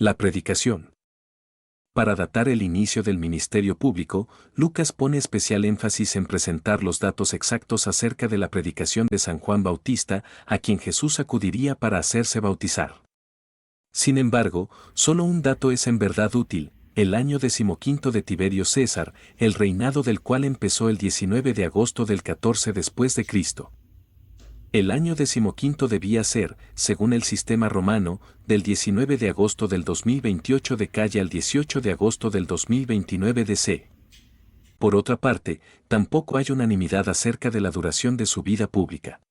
La predicación. Para datar el inicio del ministerio público, Lucas pone especial énfasis en presentar los datos exactos acerca de la predicación de San Juan Bautista, a quien Jesús acudiría para hacerse bautizar. Sin embargo, solo un dato es en verdad útil: el año 15 de Tiberio César, el reinado del cual empezó el 19 de agosto del 14 después de Cristo. El año 15 debía ser, según el sistema romano, del 19 de agosto del 2028 de calle al 18 de agosto del 2029 DC. Por otra parte, tampoco hay unanimidad acerca de la duración de su vida pública.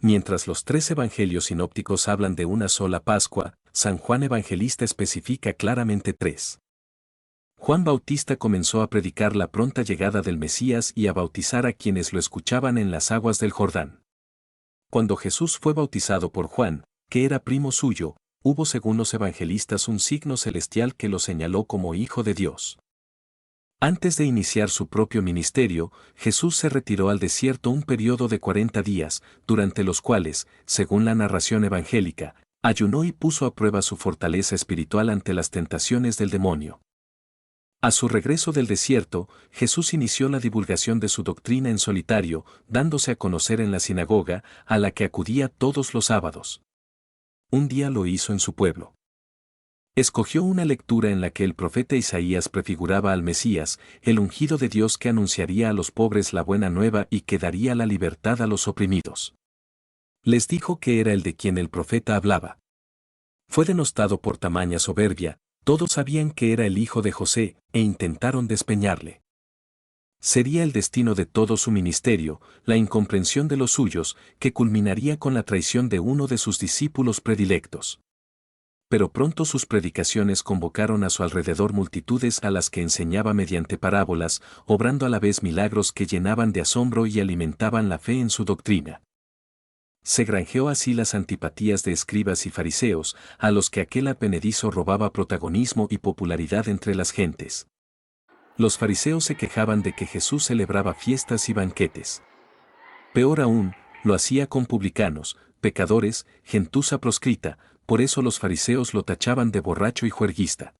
Mientras los 3 evangelios sinópticos hablan de una sola Pascua, San Juan Evangelista especifica claramente 3. Juan Bautista comenzó a predicar la pronta llegada del Mesías y a bautizar a quienes lo escuchaban en las aguas del Jordán. Cuando Jesús fue bautizado por Juan, que era primo suyo, hubo según los evangelistas un signo celestial que lo señaló como Hijo de Dios. Antes de iniciar su propio ministerio, Jesús se retiró al desierto un periodo de 40 días, durante los cuales, según la narración evangélica, ayunó y puso a prueba su fortaleza espiritual ante las tentaciones del demonio. A su regreso del desierto, Jesús inició la divulgación de su doctrina en solitario, dándose a conocer en la sinagoga, a la que acudía todos los sábados. Un día lo hizo en su pueblo. Escogió una lectura en la que el profeta Isaías prefiguraba al Mesías, el ungido de Dios que anunciaría a los pobres la buena nueva y que daría la libertad a los oprimidos. Les dijo que era el de quien el profeta hablaba. Fue denostado por tamaña soberbia. Todos sabían que era el hijo de José, e intentaron despeñarle. Sería el destino de todo su ministerio, la incomprensión de los suyos, que culminaría con la traición de uno de sus discípulos predilectos. Pero pronto sus predicaciones convocaron a su alrededor multitudes a las que enseñaba mediante parábolas, obrando a la vez milagros que llenaban de asombro y alimentaban la fe en su doctrina. Se granjeó así las antipatías de escribas y fariseos, a los que aquel advenedizo robaba protagonismo y popularidad entre las gentes. Los fariseos se quejaban de que Jesús celebraba fiestas y banquetes. Peor aún, lo hacía con publicanos, pecadores, gentuza proscrita, por eso los fariseos lo tachaban de borracho y juerguista.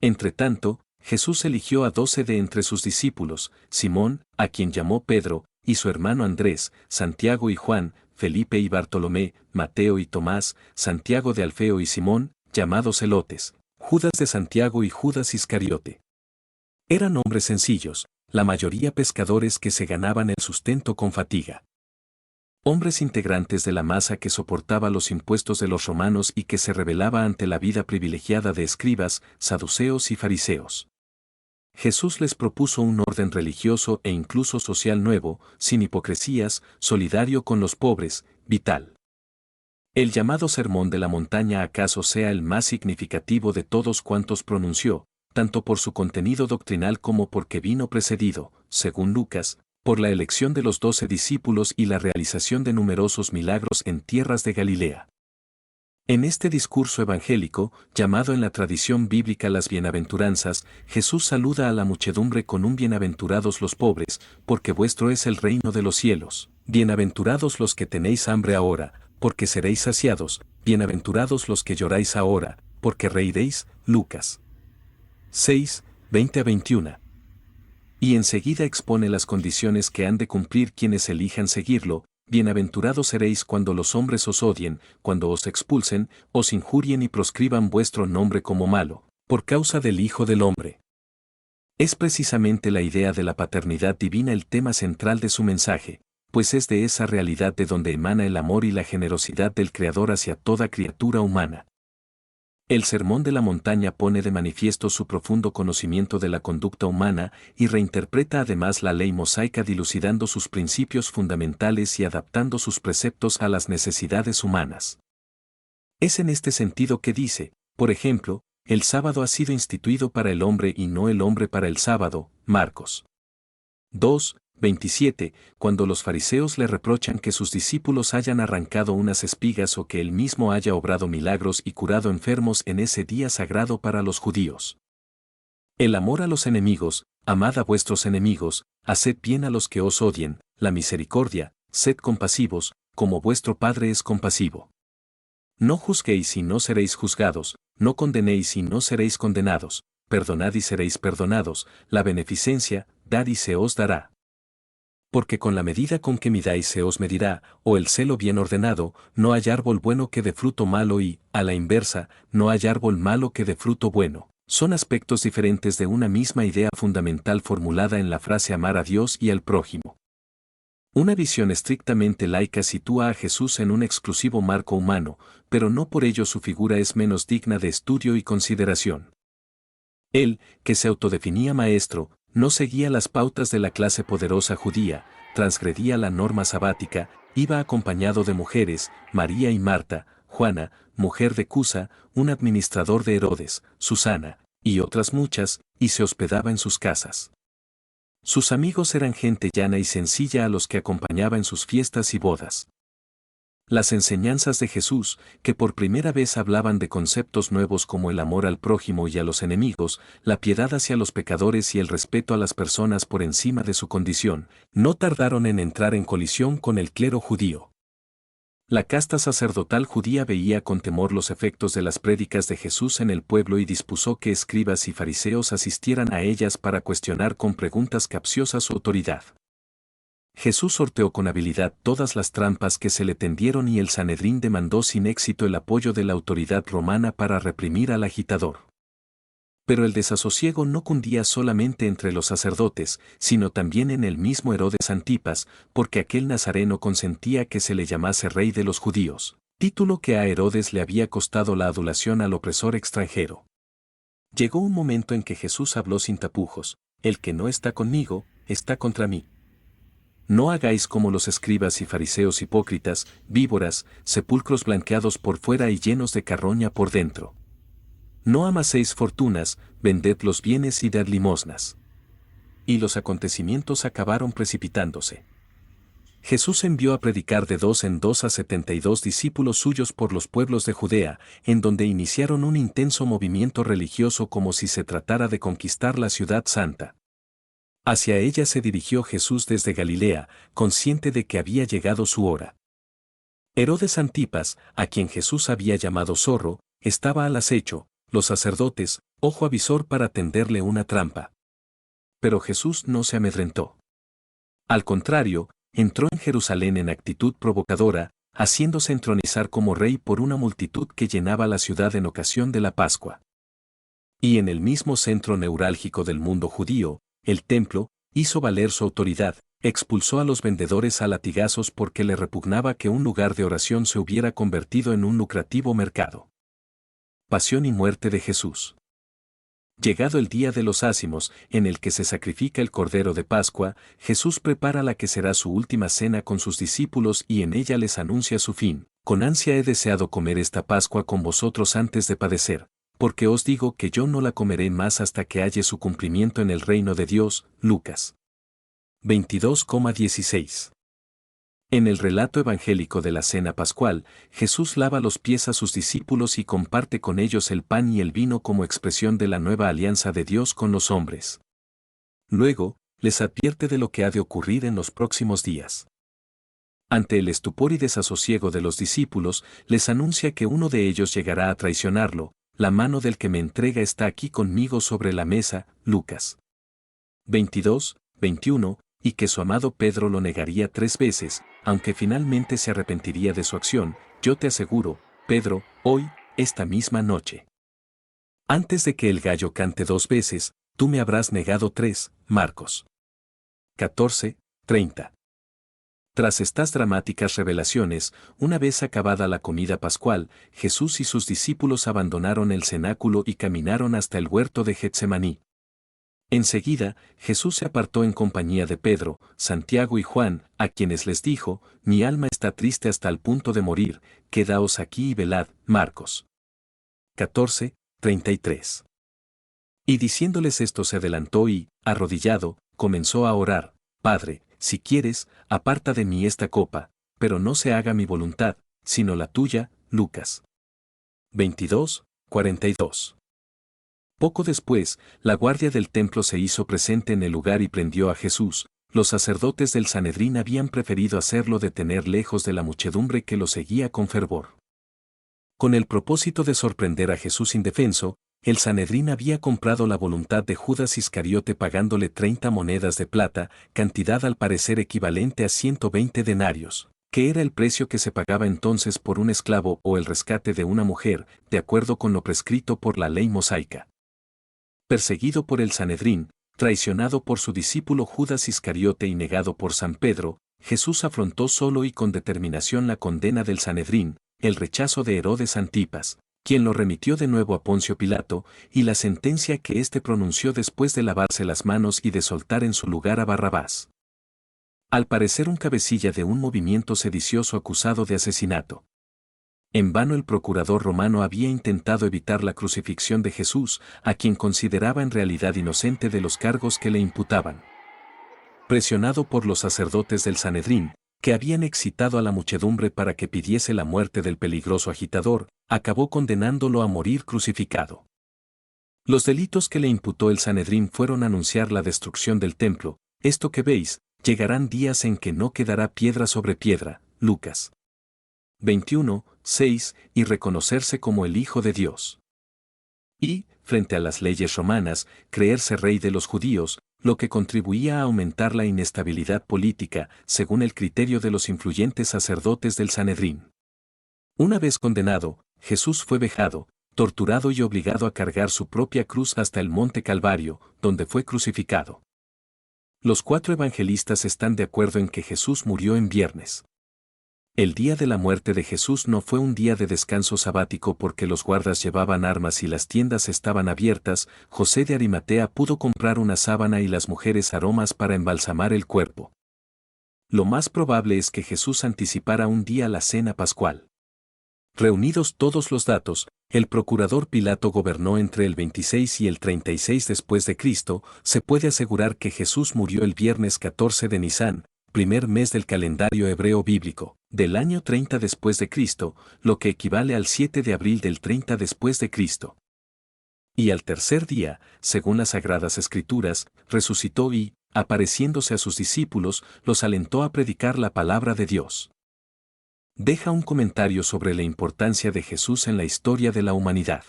Entretanto, Jesús eligió a 12 de entre sus discípulos: Simón, a quien llamó Pedro, y su hermano Andrés, Santiago y Juan, Felipe y Bartolomé, Mateo y Tomás, Santiago de Alfeo y Simón, llamados Zelotes, Judas de Santiago y Judas Iscariote. Eran hombres sencillos, la mayoría pescadores que se ganaban el sustento con fatiga. Hombres integrantes de la masa que soportaba los impuestos de los romanos y que se rebelaba ante la vida privilegiada de escribas, saduceos y fariseos. Jesús les propuso un orden religioso e incluso social nuevo, sin hipocresías, solidario con los pobres, vital. El llamado Sermón de la Montaña acaso sea el más significativo de todos cuantos pronunció, tanto por su contenido doctrinal como porque vino precedido, según Lucas, por la elección de los 12 discípulos y la realización de numerosos milagros en tierras de Galilea. En este discurso evangélico, llamado en la tradición bíblica las bienaventuranzas, Jesús saluda a la muchedumbre con un bienaventurados los pobres, porque vuestro es el reino de los cielos. Bienaventurados los que tenéis hambre ahora, porque seréis saciados. Bienaventurados los que lloráis ahora, porque reiréis. Lucas 6, 20-21. Y enseguida expone las condiciones que han de cumplir quienes elijan seguirlo. Bienaventurados seréis cuando los hombres os odien, cuando os expulsen, os injurien y proscriban vuestro nombre como malo, por causa del Hijo del Hombre. Es precisamente la idea de la paternidad divina el tema central de su mensaje, pues es de esa realidad de donde emana el amor y la generosidad del Creador hacia toda criatura humana. El Sermón de la Montaña pone de manifiesto su profundo conocimiento de la conducta humana y reinterpreta además la ley mosaica dilucidando sus principios fundamentales y adaptando sus preceptos a las necesidades humanas. Es en este sentido que dice, por ejemplo, el sábado ha sido instituido para el hombre y no el hombre para el sábado, Marcos 2, 27, cuando los fariseos le reprochan que sus discípulos hayan arrancado unas espigas o que él mismo haya obrado milagros y curado enfermos en ese día sagrado para los judíos. El amor a los enemigos: amad a vuestros enemigos, haced bien a los que os odien. La misericordia: sed compasivos, como vuestro Padre es compasivo. No juzguéis y no seréis juzgados, no condenéis y no seréis condenados, perdonad y seréis perdonados, la beneficencia, dad y se os dará. Porque con la medida con que midáis se os medirá, o el celo bien ordenado, no hay árbol bueno que dé fruto malo y, a la inversa, no hay árbol malo que dé fruto bueno. Son aspectos diferentes de una misma idea fundamental formulada en la frase amar a Dios y al prójimo. Una visión estrictamente laica sitúa a Jesús en un exclusivo marco humano, pero no por ello su figura es menos digna de estudio y consideración. Él, que se autodefinía maestro, no seguía las pautas de la clase poderosa judía, transgredía la norma sabática, iba acompañado de mujeres, María y Marta, Juana, mujer de Cusa, un administrador de Herodes, Susana, y otras muchas, y se hospedaba en sus casas. Sus amigos eran gente llana y sencilla a los que acompañaba en sus fiestas y bodas. Las enseñanzas de Jesús, que por primera vez hablaban de conceptos nuevos como el amor al prójimo y a los enemigos, la piedad hacia los pecadores y el respeto a las personas por encima de su condición, no tardaron en entrar en colisión con el clero judío. La casta sacerdotal judía veía con temor los efectos de las prédicas de Jesús en el pueblo y dispuso que escribas y fariseos asistieran a ellas para cuestionar con preguntas capciosas su autoridad. Jesús sorteó con habilidad todas las trampas que se le tendieron y el Sanedrín demandó sin éxito el apoyo de la autoridad romana para reprimir al agitador. Pero el desasosiego no cundía solamente entre los sacerdotes, sino también en el mismo Herodes Antipas, porque aquel nazareno consentía que se le llamase rey de los judíos, título que a Herodes le había costado la adulación al opresor extranjero. Llegó un momento en que Jesús habló sin tapujos: el que no está conmigo, está contra mí. No hagáis como los escribas y fariseos hipócritas, víboras, sepulcros blanqueados por fuera y llenos de carroña por dentro. No amaséis fortunas, vended los bienes y dad limosnas. Y los acontecimientos acabaron precipitándose. Jesús envió a predicar de 2 en 2 a 72 discípulos suyos por los pueblos de Judea, en donde iniciaron un intenso movimiento religioso como si se tratara de conquistar la ciudad santa. Hacia ella se dirigió Jesús desde Galilea, consciente de que había llegado su hora. Herodes Antipas, a quien Jesús había llamado zorro, estaba al acecho, los sacerdotes, ojo avisor para tenderle una trampa. Pero Jesús no se amedrentó. Al contrario, entró en Jerusalén en actitud provocadora, haciéndose entronizar como rey por una multitud que llenaba la ciudad en ocasión de la Pascua. Y en el mismo centro neurálgico del mundo judío, el templo, hizo valer su autoridad, expulsó a los vendedores a latigazos porque le repugnaba que un lugar de oración se hubiera convertido en un lucrativo mercado. Pasión y muerte de Jesús. Llegado el día de los ázimos, en el que se sacrifica el Cordero de Pascua, Jesús prepara la que será su última cena con sus discípulos y en ella les anuncia su fin: con ansia he deseado comer esta Pascua con vosotros antes de padecer, porque os digo que yo no la comeré más hasta que halle su cumplimiento en el reino de Dios. Lucas 22,16. En el relato evangélico de la cena pascual, Jesús lava los pies a sus discípulos y comparte con ellos el pan y el vino como expresión de la nueva alianza de Dios con los hombres. Luego, les advierte de lo que ha de ocurrir en los próximos días. Ante el estupor y desasosiego de los discípulos, les anuncia que uno de ellos llegará a traicionarlo: la mano del que me entrega está aquí conmigo sobre la mesa. Lucas 22:21, y que su amado Pedro lo negaría 3 veces, aunque finalmente se arrepentiría de su acción. Yo te aseguro, Pedro, hoy, esta misma noche, antes de que el gallo cante 2 veces, tú me habrás negado 3. Marcos 14:30. Tras estas dramáticas revelaciones, una vez acabada la comida pascual, Jesús y sus discípulos abandonaron el cenáculo y caminaron hasta el huerto de Getsemaní. Enseguida, Jesús se apartó en compañía de Pedro, Santiago y Juan, a quienes les dijo: mi alma está triste hasta el punto de morir, quedaos aquí y velad. Marcos 14:33. Y diciéndoles esto se adelantó y, arrodillado, comenzó a orar: Padre, si quieres, aparta de mí esta copa, pero no se haga mi voluntad, sino la tuya. Lucas 22:42. Poco después, la guardia del templo se hizo presente en el lugar y prendió a Jesús. Los sacerdotes del Sanedrín habían preferido hacerlo detener lejos de la muchedumbre que lo seguía con fervor. Con el propósito de sorprender a Jesús indefenso, el Sanedrín había comprado la voluntad de Judas Iscariote pagándole 30 monedas de plata, cantidad al parecer equivalente a 120 denarios, que era el precio que se pagaba entonces por un esclavo o el rescate de una mujer, de acuerdo con lo prescrito por la ley mosaica. Perseguido por el Sanedrín, traicionado por su discípulo Judas Iscariote y negado por San Pedro, Jesús afrontó solo y con determinación la condena del Sanedrín, el rechazo de Herodes Antipas, quien lo remitió de nuevo a Poncio Pilato, y la sentencia que éste pronunció después de lavarse las manos y de soltar en su lugar a Barrabás. Al parecer un cabecilla de un movimiento sedicioso acusado de asesinato. En vano el procurador romano había intentado evitar la crucifixión de Jesús, a quien consideraba en realidad inocente de los cargos que le imputaban. Presionado por los sacerdotes del Sanedrín, que habían excitado a la muchedumbre para que pidiese la muerte del peligroso agitador, acabó condenándolo a morir crucificado. Los delitos que le imputó el Sanedrín fueron anunciar la destrucción del templo. Esto que veis, llegarán días en que no quedará piedra sobre piedra. Lucas 21, 6, y reconocerse como el Hijo de Dios. Y, frente a las leyes romanas, creerse rey de los judíos, lo que contribuía a aumentar la inestabilidad política, según el criterio de los influyentes sacerdotes del Sanedrín. Una vez condenado, Jesús fue vejado, torturado y obligado a cargar su propia cruz hasta el monte Calvario, donde fue crucificado. Los 4 evangelistas están de acuerdo en que Jesús murió en viernes. El día de la muerte de Jesús no fue un día de descanso sabático porque los guardas llevaban armas y las tiendas estaban abiertas. José de Arimatea pudo comprar una sábana y las mujeres aromas para embalsamar el cuerpo. Lo más probable es que Jesús anticipara un día la cena pascual. Reunidos todos los datos, el procurador Pilato gobernó entre el 26 y el 36 después de Cristo. Se puede asegurar que Jesús murió el viernes 14 de Nisán, primer mes del calendario hebreo bíblico, del año 30 después de Cristo, lo que equivale al 7 de abril del 30 después de Cristo. Y al tercer día, según las Sagradas Escrituras, resucitó y, apareciéndose a sus discípulos, los alentó a predicar la palabra de Dios. Deja un comentario sobre la importancia de Jesús en la historia de la humanidad.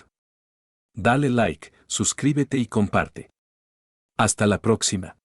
Dale like, suscríbete y comparte. Hasta la próxima.